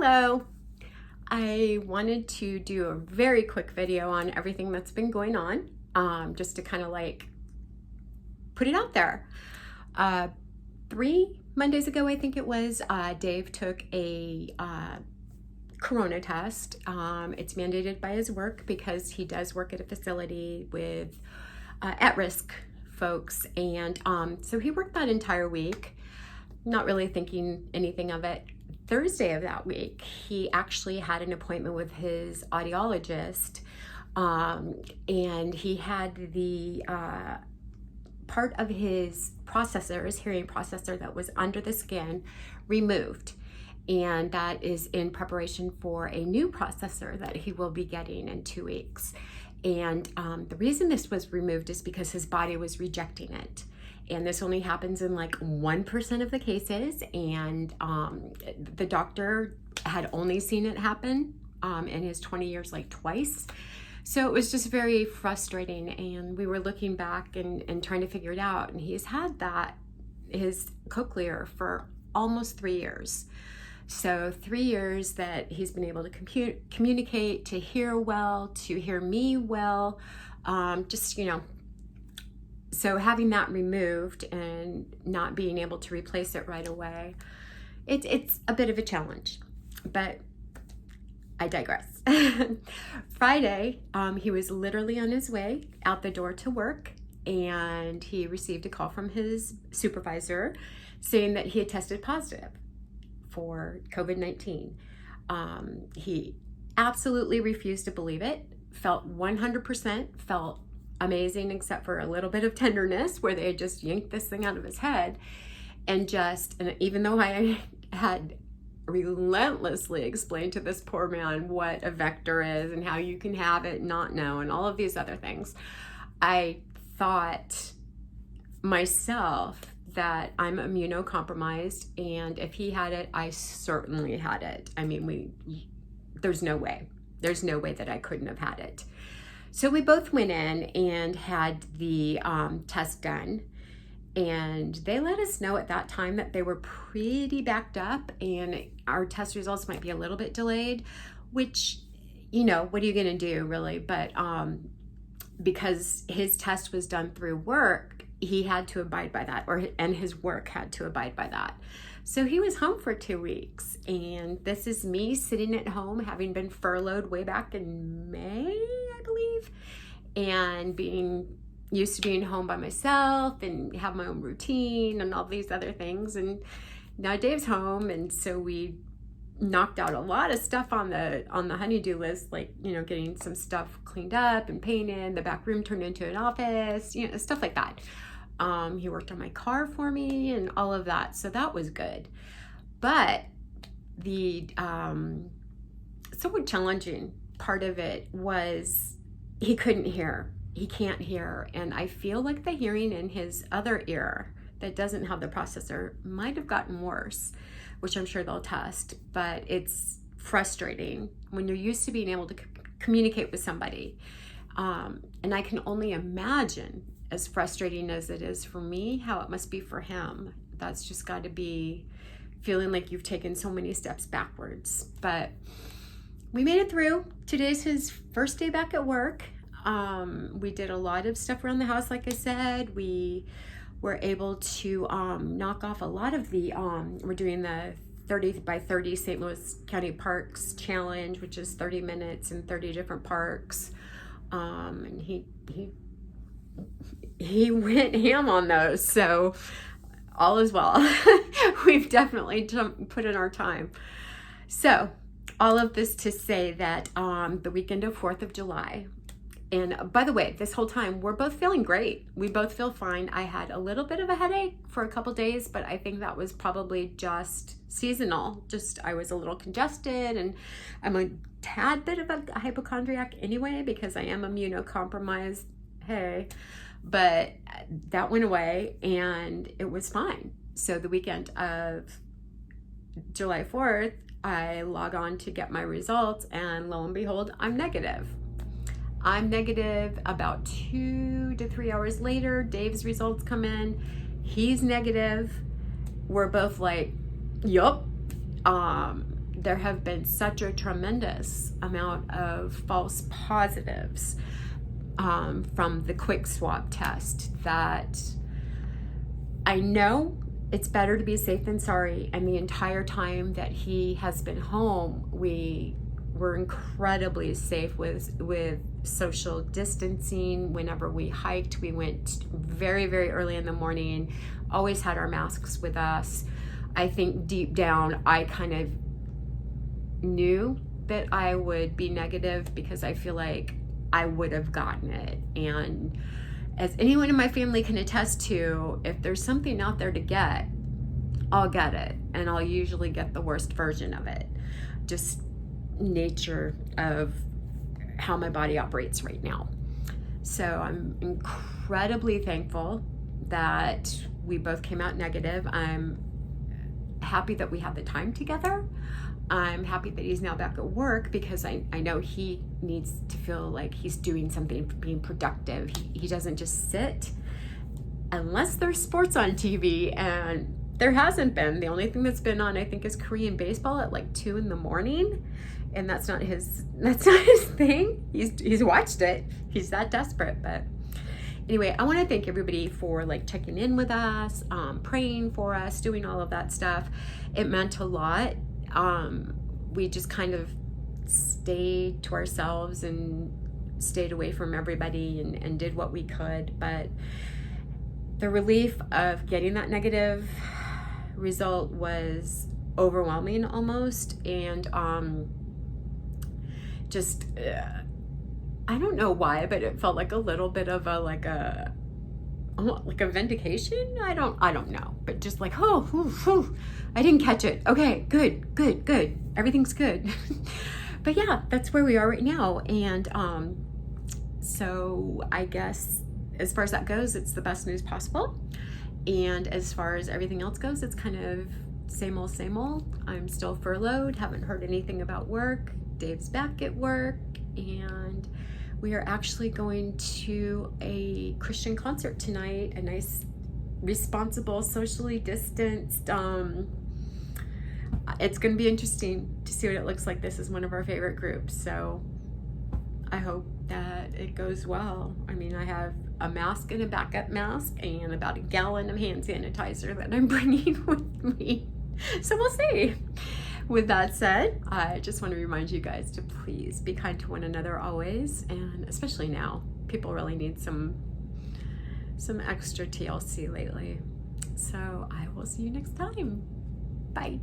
Hello. I wanted to do a very quick video on everything that's been going on, just to kind of like put it out there. 3 Mondays ago, I think it was, Dave took a corona test. It's mandated by his work because he does work at a facility with at-risk folks, and so he worked that entire week, not really thinking anything of it. Thursday of that week, he actually had an appointment with his audiologist, and he had the part of his processor, his hearing processor that was under the skin, removed. And that is in preparation for a new processor that he will be getting in 2 weeks. And the reason this was removed is because his body was rejecting it. And this only happens in like 1% of the cases. And the doctor had only seen it happen in his 20 years like twice. So it was just very frustrating. And we were looking back and trying to figure it out. And he's had his cochlear for almost 3 years. So 3 years that he's been able to communicate, to hear well, to hear me well, so having that removed and not being able to replace it right away, it's a bit of a challenge, but I digress. Friday, he was literally on his way out the door to work, and he received a call from his supervisor saying that he had tested positive for COVID-19. He absolutely refused to believe it, felt 100%, felt amazing except for a little bit of tenderness where they had just yanked this thing out of his head. And even though I had relentlessly explained to this poor man what a vector is and how you can have it and not know and all of these other things, I thought myself that I'm immunocompromised, and if he had it, I certainly had it. I mean, there's no way that I couldn't have had it. So we both went in and had the test done, and they let us know at that time that they were pretty backed up and our test results might be a little bit delayed, which, what are you gonna do really? But because his test was done through work, he had to abide by that, and his work had to abide by that. So he was home for 2 weeks, and this is me sitting at home, having been furloughed way back in May, I believe, and being used to being home by myself and have my own routine and all these other things. And now Dave's home, and so we knocked out a lot of stuff on the honey-do list, like getting some stuff cleaned up and painted, the back room turned into an office, stuff like that. He worked on my car for me and all of that, so that was good. But the somewhat challenging part of it was he couldn't hear. He can't hear, and I feel like the hearing in his other ear that doesn't have the processor might have gotten worse, which I'm sure they'll test. But it's frustrating when you're used to being able to communicate with somebody, and I can only imagine, as frustrating as it is for me, how it must be for him. That's just got to be feeling like you've taken so many steps backwards. But we made it through. Today's his first day back at work. We did a lot of stuff around the house, like I said. We were able to knock off a lot of the, we're doing the 30 by 30 St. Louis County Parks Challenge, which is 30 minutes in 30 different parks. And he went ham on those, so all is well. We've definitely put in our time. So all of this to say that the weekend of 4th of July, and by the way, this whole time we're both feeling great. We both feel fine. I had a little bit of a headache for a couple days, but I think that was probably just seasonal. I was a little congested, and I'm a tad bit of a hypochondriac anyway because I am immunocompromised. Hey, but that went away and it was fine. So the weekend of July 4th, I log on to get my results, and lo and behold, I'm negative. About 2 to 3 hours later, Dave's results come in. He's negative. We're both like, yup. there have been such a tremendous amount of false positives from the quick swab test that I know it's better to be safe than sorry. And the entire time that he has been home, we were incredibly safe with social distancing. Whenever we hiked, we went very, very early in the morning, always had our masks with us. I think deep down, I kind of knew that I would be negative because I feel like I would have gotten it. And as anyone in my family can attest to, if there's something out there to get, I'll get it. And I'll usually get the worst version of it. Just nature of how my body operates right now. So I'm incredibly thankful that we both came out negative. I'm happy that we had the time together. I'm happy that he's now back at work because I know he needs to feel like he's doing something, being productive. He doesn't just sit unless there's sports on TV, and there hasn't been. The only thing that's been on, I think, is Korean baseball at like 2 a.m, and that's not his thing. He's watched it. He's that desperate. But anyway, I want to thank everybody for like checking in with us, praying for us, doing all of that stuff. It meant a lot. We just kind of stayed to ourselves and stayed away from everybody and did what we could. But the relief of getting that negative result was overwhelming almost. And just I don't know why, but it felt like a little bit of a vindication. I don't know, but just like, I didn't catch it. Okay, good. Everything's good. But yeah, that's where we are right now. And so I guess as far as that goes, it's the best news possible. And as far as everything else goes, it's kind of same old. I'm still furloughed, haven't heard anything about work. Dave's back at work, and we are actually going to a Christian concert tonight, a nice, responsible, socially distanced. It's going to be interesting to see what it looks like. This is one of our favorite groups, so I hope that it goes well. I mean, I have a mask and a backup mask and about a gallon of hand sanitizer that I'm bringing with me, so we'll see. With that said, I just want to remind you guys to please be kind to one another always, and especially now. People really need some extra TLC lately. So I will see you next time. Bye.